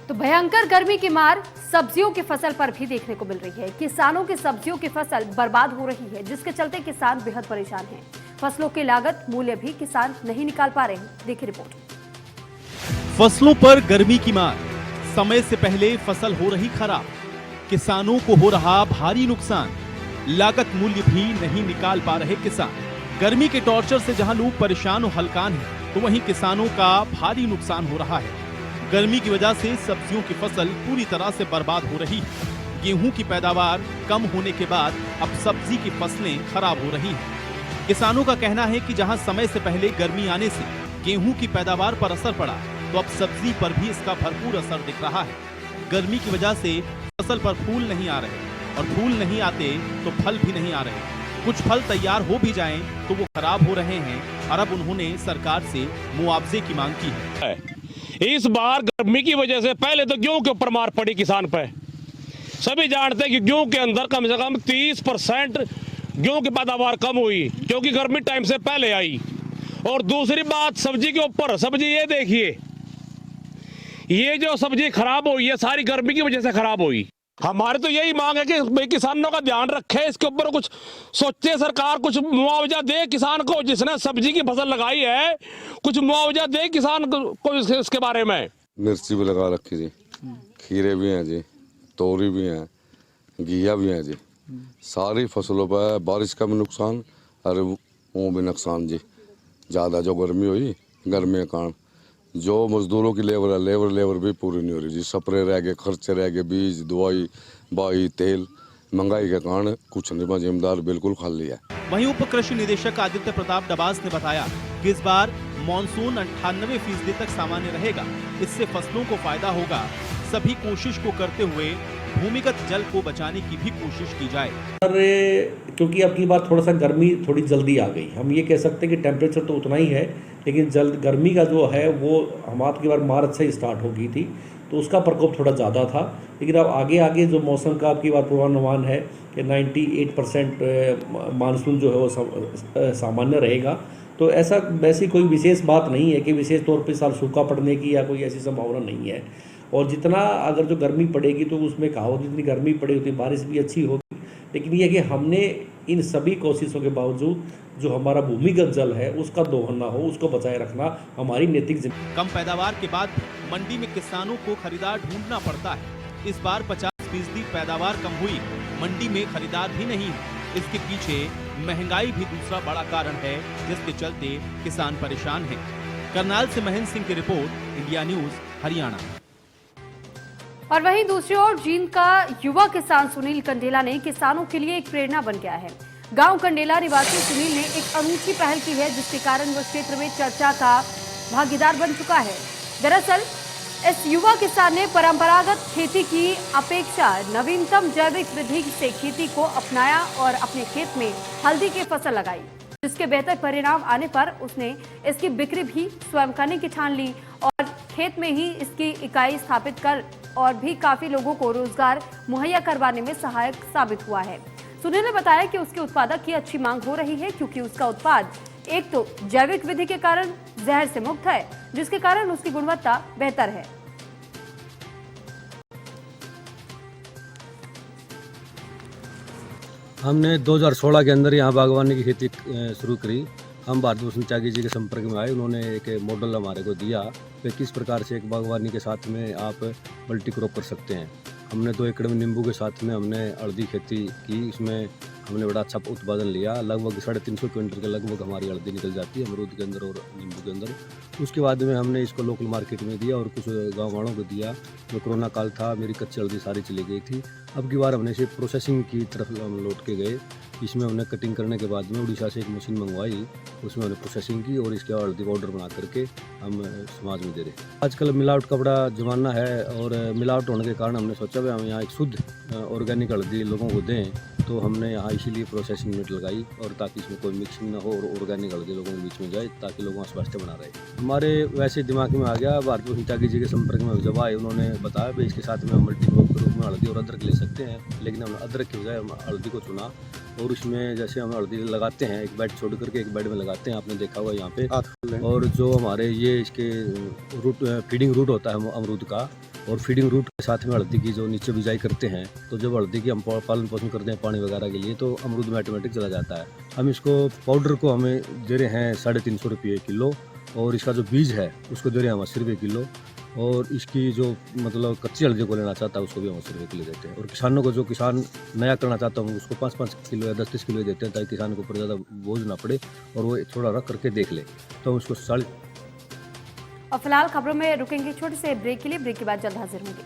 तो भयंकर गर्मी की मार सब्जियों की फसल पर भी देखने को मिल रही है। किसानों की सब्जियों की फसल बर्बाद हो रही है, जिसके चलते किसान बेहद परेशान हैं। फसलों की लागत मूल्य भी किसान नहीं निकाल पा रहे हैं। देखिए रिपोर्ट। फसलों पर गर्मी की मार, समय से पहले फसल हो रही खराब, किसानों को हो रहा भारी नुकसान, लागत मूल्य भी नहीं निकाल पा रहे किसान। गर्मी के टॉर्चर से जहां लोग परेशान और हलकान हैं, तो वहीं किसानों का भारी नुकसान हो रहा है। गर्मी की वजह से सब्जियों की फसल पूरी तरह से बर्बाद हो रही है। गेहूं की पैदावार कम होने के बाद अब सब्जी की फसलें खराब हो रही हैं। किसानों का कहना है कि जहां समय से पहले गर्मी आने से गेहूं की पैदावार पर असर पड़ा, तो अब सब्जी पर भी इसका भरपूर असर दिख रहा है। गर्मी की वजह से फसल पर फूल नहीं आ रहे, और फूल नहीं आते तो फल भी नहीं आ रहे। कुछ फल तैयार हो भी जाएं तो वो खराब हो रहे हैं, और अब उन्होंने सरकार से मुआवजे की मांग की है। इस बार गर्मी की वजह से पहले तो गेहूं के ऊपर मार पड़ी किसान पे। सभी जानते हैं कि गेहूं के अंदर कम से कम 30% गेहूं की पैदावार कम हुई, क्योंकि गर्मी टाइम से पहले आई। और दूसरी बात सब्जी के ऊपर, सब्जी ये देखिए, ये जो सब्जी खराब हुई है सारी गर्मी की वजह से खराब हुई। हमारी तो यही मांग है कि भाई किसानों का ध्यान रखे, इसके ऊपर कुछ सोचे सरकार, कुछ मुआवजा दे किसान को जिसने सब्जी की फसल लगाई है, कुछ मुआवजा दे किसान को इसके बारे में। मिर्ची भी लगा रखी जी, खीरे भी हैं जी, तोरी भी हैं, घिया भी हैं जी। सारी फसलों पर बारिश का भी नुकसान और वो भी नुकसान जी। ज़्यादा जो गर्मी हुई, गर्मी के कारण जो मजदूरों की लेबर भी पूरी नहीं हो रही जी। स्प्रे रह गए, खर्चे रह गए, बीज, दवाई, बाई, तेल, महंगाई के कारण कुछ नहीं, जिम्मेदार बिल्कुल खाली है। वहीं उप कृषि निदेशक आदित्य प्रताप डबास ने बताया कि इस बार मानसून 98% तक सामान्य रहेगा। इससे फसलों को फायदा होगा। सभी कोशिश को करते हुए भूमिगत जल को बचाने की भी कोशिश की जाए। क्योंकि अब की बार थोड़ा सा गर्मी थोड़ी जल्दी आ गई, हम ये कह सकते हैं कि टेम्परेचर तो उतना ही है, लेकिन जल्द गर्मी का जो है वो हम आपकी बार मार्च से स्टार्ट हो गई थी, तो उसका प्रकोप थोड़ा ज़्यादा था। लेकिन अब आगे जो मौसम का आपकी बार पूर्वानुमान है कि 98% मानसून जो है वो सामान्य रहेगा। तो ऐसा वैसी कोई विशेष बात नहीं है कि विशेष तौर पे साल सूखा पड़ने की या कोई ऐसी संभावना नहीं है। और जितना अगर जो गर्मी पड़ेगी तो उसमें कहावत जितनी गर्मी पड़ेगी उतनी बारिश भी अच्छी होगी। लेकिन ये कि हमने इन सभी कोशिशों के बावजूद जो हमारा भूमिगत जल है उसका दोहन ना हो, उसको बचाए रखना हमारी नैतिक जिम्मेदारी। कम पैदावार के बाद मंडी में किसानों को खरीदार ढूंढना पड़ता है। इस बार 50% पैदावार कम हुई, मंडी में खरीदार भी नहीं है। इसके पीछे महंगाई भी दूसरा बड़ा कारण है, जिसके चलते किसान परेशान हैं। करनाल से महेंद्र सिंह की रिपोर्ट, इंडिया न्यूज, हरियाणा। और वहीं दूसरी ओर जींद का युवा किसान सुनील कंडेला ने किसानों के लिए एक प्रेरणा बन गया है। गांव कंडेला निवासी सुनील ने एक अनूठी पहल की है, जिसके कारण वो क्षेत्र में चर्चा का भागीदार बन चुका है। दरअसल इस युवा किसान ने परंपरागत खेती की अपेक्षा नवीनतम जैविक विधि से खेती को अपनाया और अपने खेत में हल्दी की फसल लगाई, जिसके बेहतर परिणाम आने पर उसने इसकी बिक्री भी स्वयं करने की ठान ली और खेत में ही इसकी इकाई स्थापित कर और भी काफी लोगों को रोजगार मुहैया करवाने में सहायक साबित हुआ है। सुनील ने बताया कि उसके उत्पादक की अच्छी मांग हो रही है, क्योंकि उसका उत्पाद एक तो जैविक विधि के कारण जहर से मुक्त है, जिसके कारण उसकी गुणवत्ता बेहतर है। हमने 2016 के अंदर यहाँ बागवानी की खेती शुरू करी। हम भारत भूषण त्यागी जी के संपर्क में आए, उन्होंने एक मॉडल हमारे को दिया कि किस प्रकार से एक बागवानी के साथ में आप मल्टी क्रॉप कर सकते हैं। हमने 2 एकड़ में नींबू के साथ में हमने हल्दी खेती की, इसमें हमने बड़ा अच्छा उत्पादन लिया। लगभग 350 क्विंटल के लगभग हमारी हल्दी निकल जाती है अमरूद के अंदर और नींबू के अंदर। उसके बाद में हमने इसको लोकल मार्केट में दिया और कुछ गाँव वालों को दिया। जो कोरोना काल था, मेरी कच्ची हल्दी सारी चली गई थी। अब की बार हमने इसे प्रोसेसिंग की तरफ हम लौट के गए। इसमें हमने कटिंग करने के बाद में उड़ीसा से एक मशीन मंगवाई, उसमें हमने प्रोसेसिंग की और इसके हल्दी पाउडर बना करके हम समाज में दे रहे। आजकल मिलावट का बड़ा ज़माना है और मिलावट होने के कारण हमने सोचा कि हम यहाँ एक शुद्ध ऑर्गेनिक हल्दी लोगों को दें, तो हमने यहाँ इसीलिए प्रोसेसिंग यूनिट लगाई और ताकि इसमें कोई मिक्सिंग ना हो और ऑर्गेनिक हल्दी लोगों के बीच में जाए, ताकि लोगों का स्वास्थ्य बना रहे। हमारे वैसे दिमाग में आ गया, भारत भूषण त्यागी जी के संपर्क में जब आए, उन्होंने बताया कि इसके साथ में हम मल्टी क्रॉप के रूप में हल्दी और अदरक ले सकते हैं, लेकिन हमने अदरक की बजाय हल्दी को चुना और उसमें जैसे हम हल्दी लगाते हैं एक बेड छोड़ करके एक बेड में लगाते हैं, आपने देखा हुआ यहाँ पे। और जो हमारे ये इसके रूट फीडिंग रूट होता है अमरूद का, और फीडिंग रूट के साथ में हल्दी की जो नीचे बिजाई करते हैं, तो जब हल्दी की हम पालन पोषण करते हैं पानी वगैरह के लिए, तो अमरूद में ऑटोमेटिक चला जाता है। हम इसको पाउडर को हमें दे रहे हैं 350 रुपये किलो, और इसका जो बीज है उसको दे रहे हैं हम 80 रुपये किलो, और इसकी जो मतलब कच्ची हल्दी को लेना चाहता है उसको भी हम 80 रुपये किलो देते हैं। और किसानों को जो किसान नया करना चाहता हूँ उसको 5-5 किलो या 10-10 किलो देते हैं, ताकि किसान को ऊपर ज़्यादा बोझ ना पड़े और वो थोड़ा रख करके देख ले। तो हम उसको 40। और फिलहाल खबरों में रुकेंगे छोटे से ब्रेक के लिए। ब्रेक के बाद जल्द हाजिर होंगे।